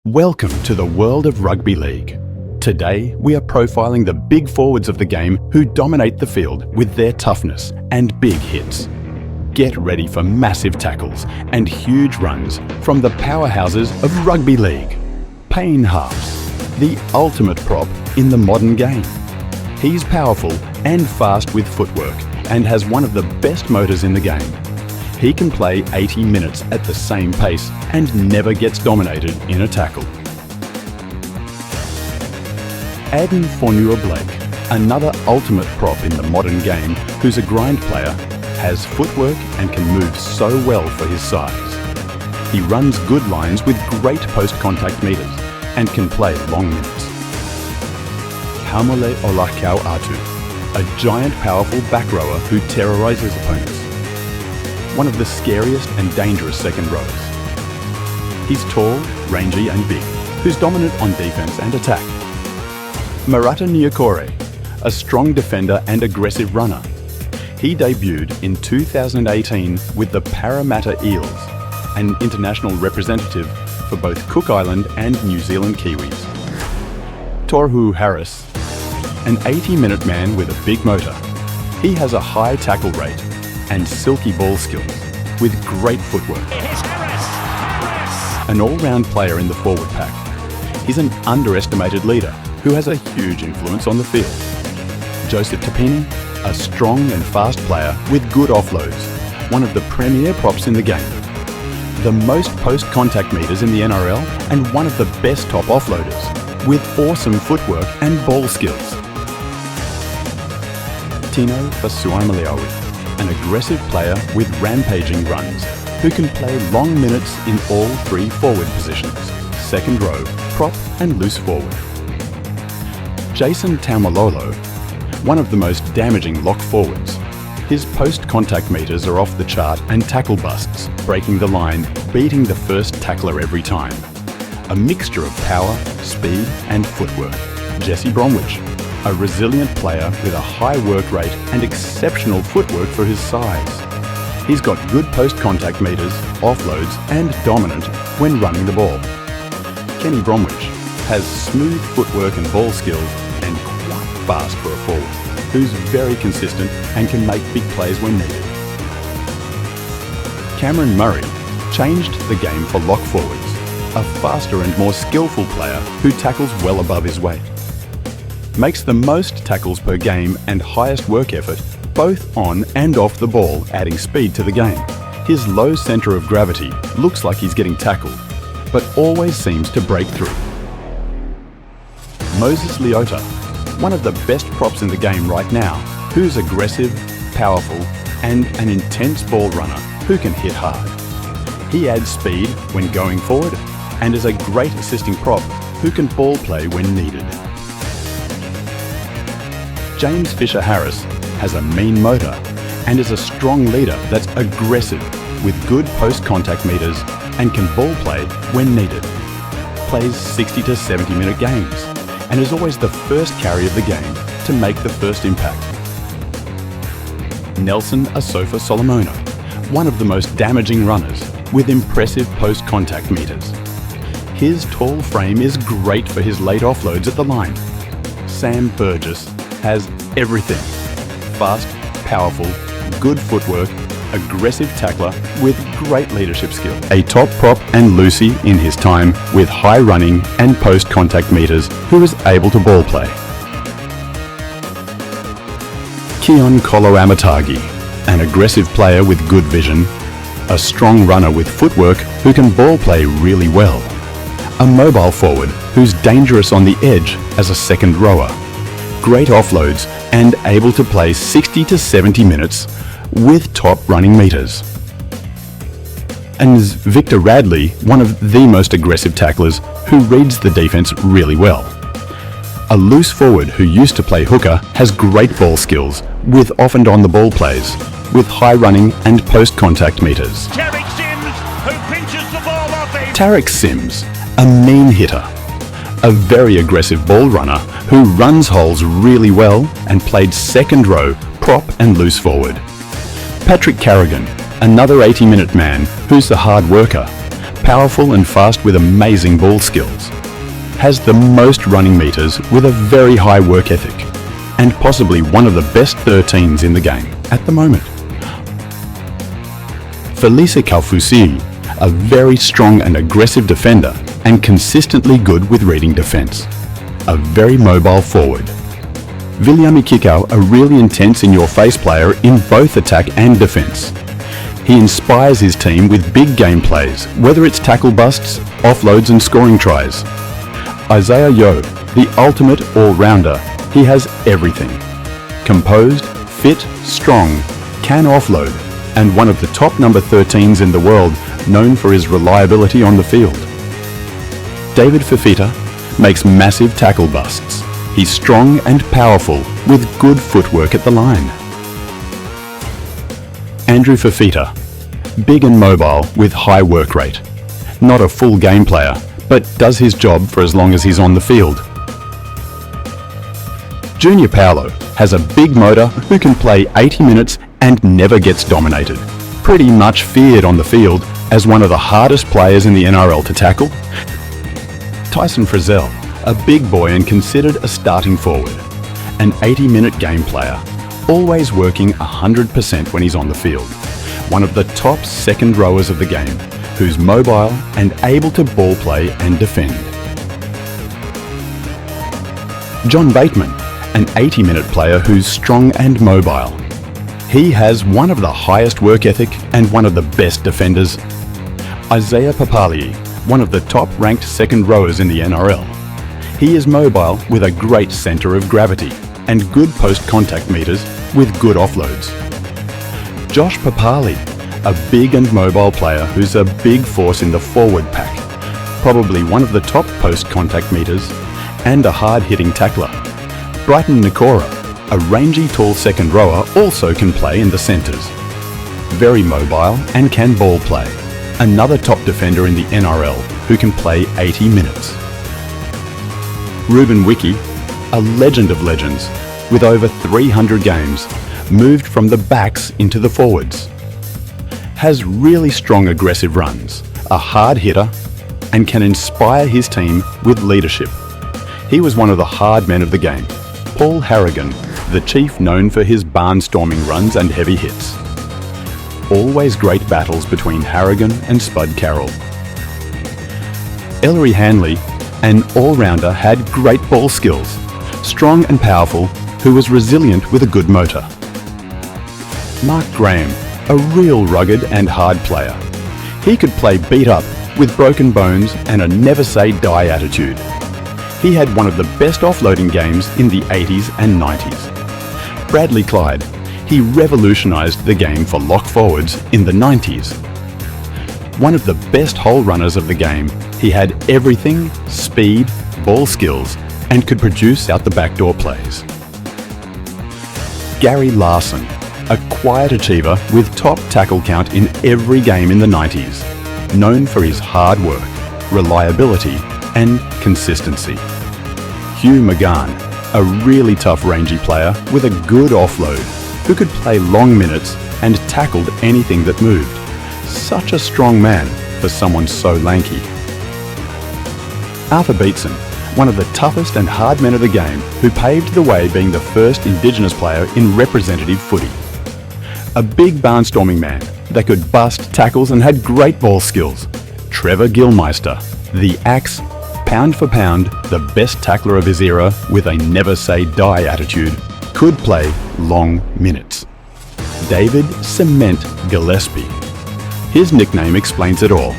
Welcome to the world of rugby league. Today, we are profiling the big forwards of the game who dominate the field with their toughness and big hits. Get ready for massive tackles and huge runs from the powerhouses of rugby league. Payne halves, the ultimate prop in the modern game. He's powerful and fast with footwork and has one of the best motors in the game. He can play 80 minutes at the same pace and never gets dominated in a tackle. Aden Fonua-Blake, another ultimate prop in the modern game who's a grind player, has footwork and can move so well for his size. He runs good lines with great post-contact meters and can play long minutes. Hamole Olakau Atu, a giant powerful back rower who terrorizes opponents. One of the scariest and dangerous second rowers. He's tall, rangy and big, who's dominant on defense and attack. Marata Nyakore, a strong defender and aggressive runner. He debuted in 2018 with the Parramatta Eels, an international representative for both Cook Island and New Zealand Kiwis. Tohu Harris, an 80-minute man with a big motor. He has a high tackle rate and silky ball skills with great footwork. An all-round player in the forward pack. He's an underestimated leader who has a huge influence on the field. Joseph Tapini, a strong and fast player with good offloads, one of the premier props in the game. The most post-contact meters in the NRL and one of the best top offloaders with awesome footwork and ball skills. Tino Fasuamaleaui, an aggressive player with rampaging runs, who can play long minutes in all three forward positions, second row, prop and loose forward. Jason Taumalolo, one of the most damaging lock forwards. His post-contact meters are off the chart and tackle busts, breaking the line, beating the first tackler every time. A mixture of power, speed and footwork. Jesse Bromwich, a resilient player with a high work rate and exceptional footwork for his size. He's got good post-contact meters, offloads and dominant when running the ball. Kenny Bromwich has smooth footwork and ball skills and quite fast for a forward, who's very consistent and can make big plays when needed. Cameron Murray changed the game for lock forwards, a faster and more skillful player who tackles well above his weight. Makes the most tackles per game and highest work effort, both on and off the ball, adding speed to the game. His low centre of gravity looks like he's getting tackled, but always seems to break through. Moses Leota, one of the best props in the game right now, who's aggressive, powerful, and an intense ball runner who can hit hard. He adds speed when going forward and is a great assisting prop who can ball play when needed. James Fisher-Harris has a mean motor and is a strong leader that's aggressive with good post-contact meters and can ball play when needed. Plays 60 to 70 minute games and is always the first carry of the game to make the first impact. Nelson Asofa Solomona, one of the most damaging runners with impressive post-contact meters. His tall frame is great for his late offloads at the line. Sam Burgess has everything. Fast, powerful, good footwork, aggressive tackler with great leadership skill. A top prop and Lucy in his time with high running and post-contact meters who is able to ball play. Keon Kolo Amatagi, an aggressive player with good vision, a strong runner with footwork who can ball play really well. A mobile forward who's dangerous on the edge as a second rower. Great offloads and able to play 60 to 70 minutes with top running meters. And Victor Radley, one of the most aggressive tacklers who reads the defense really well. A loose forward who used to play hooker has great ball skills with off and on the ball plays with high running and post-contact meters. Tarek Sims, who pinches the ball off him. Tarek Sims, a mean hitter. A very aggressive ball runner who runs holes really well and played second row, prop and loose forward. Patrick Carrigan, another 80-minute man who's a hard worker, powerful and fast with amazing ball skills. Has the most running meters with a very high work ethic, and possibly one of the best 13s in the game at the moment. Felisa Kalfusi, a very strong and aggressive defender and consistently good with reading defence. A very mobile forward. Viliami Kikau, a really intense in-your-face player in both attack and defence. He inspires his team with big game plays, whether it's tackle busts, offloads and scoring tries. Isaiah Yo, the ultimate all-rounder. He has everything. Composed, fit, strong, can offload, and one of the top number 13s in the world, known for his reliability on the field. David Fifita makes massive tackle busts. He's strong and powerful with good footwork at the line. Andrew Fifita, big and mobile with high work rate. Not a full game player, but does his job for as long as he's on the field. Junior Paolo has a big motor who can play 80 minutes and never gets dominated. Pretty much feared on the field as one of the hardest players in the NRL to tackle. Tyson Frizzell, a big boy and considered a starting forward. An 80-minute game player, always working 100% when he's on the field. One of the top second rowers of the game, who's mobile and able to ball play and defend. John Bateman, an 80-minute player who's strong and mobile. He has one of the highest work ethic and one of the best defenders. Isaiah Papali'i, one of the top-ranked second rowers in the NRL. He is mobile with a great centre of gravity and good post-contact meters with good offloads. Josh Papali, a big and mobile player who's a big force in the forward pack, probably one of the top post-contact meters and a hard-hitting tackler. Brighton Nikora, a rangy tall second rower, also can play in the centres. Very mobile and can ball play. Another top defender in the NRL who can play 80 minutes. Ruben Wiki, a legend of legends, with over 300 games, moved from the backs into the forwards. Has really strong aggressive runs, a hard hitter, and can inspire his team with leadership. He was one of the hard men of the game. Paul Harrigan, the chief known for his barnstorming runs and heavy hits. Always great battles between Harrigan and Spud Carroll. Ellery Hanley, an all-rounder, had great ball skills, strong and powerful, who was resilient with a good motor. Mark Graham, a real rugged and hard player. He could play beat up with broken bones and a never say die attitude. He had one of the best offloading games in the 80s and 90s. Bradley Clyde, he revolutionised the game for lock forwards in the 90s. One of the best hole runners of the game, he had everything, speed, ball skills, and could produce out the backdoor plays. Gary Larson, a quiet achiever with top tackle count in every game in the 90s, known for his hard work, reliability, and consistency. Hugh McGahn, a really tough rangy player with a good offload, who could play long minutes and tackled anything that moved. Such a strong man for someone so lanky. Arthur Beetson, one of the toughest and hard men of the game, who paved the way being the first Indigenous player in representative footy. A big barnstorming man that could bust tackles and had great ball skills. Trevor Gilmeister, the axe, pound for pound, the best tackler of his era with a never say die attitude, could play long minutes. David Cement Gillespie. His nickname explains it all,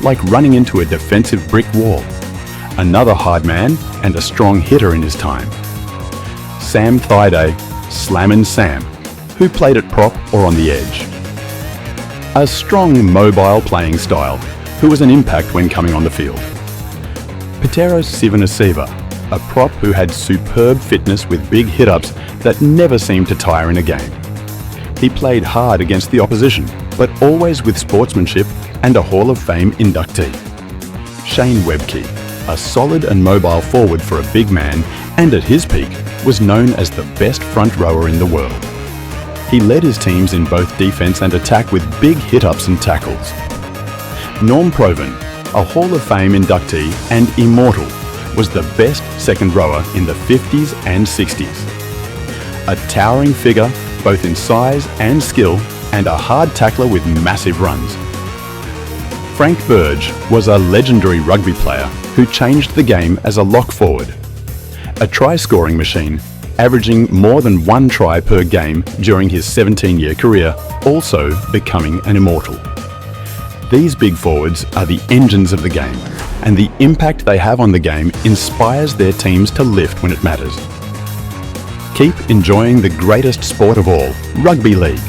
like running into a defensive brick wall. Another hard man and a strong hitter in his time. Sam Thaiday, Slammin' Sam, who played at prop or on the edge. A strong, mobile playing style, who was an impact when coming on the field. Peteros Sivanasiva, a prop who had superb fitness with big hit-ups that never seemed to tire in a game. He played hard against the opposition, but always with sportsmanship and a Hall of Fame inductee. Shane Webke, a solid and mobile forward for a big man, and at his peak was known as the best front rower in the world. He led his teams in both defence and attack with big hit-ups and tackles. Norm Proven, a Hall of Fame inductee and immortal, was the best second rower in the 50s and 60s. A towering figure, both in size and skill, and a hard tackler with massive runs. Frank Burge was a legendary rugby player who changed the game as a lock forward. A try-scoring machine, averaging more than 1 try per game during his 17-year career, also becoming an immortal. These big forwards are the engines of the game, and the impact they have on the game inspires their teams to lift when it matters. Keep enjoying the greatest sport of all, rugby league.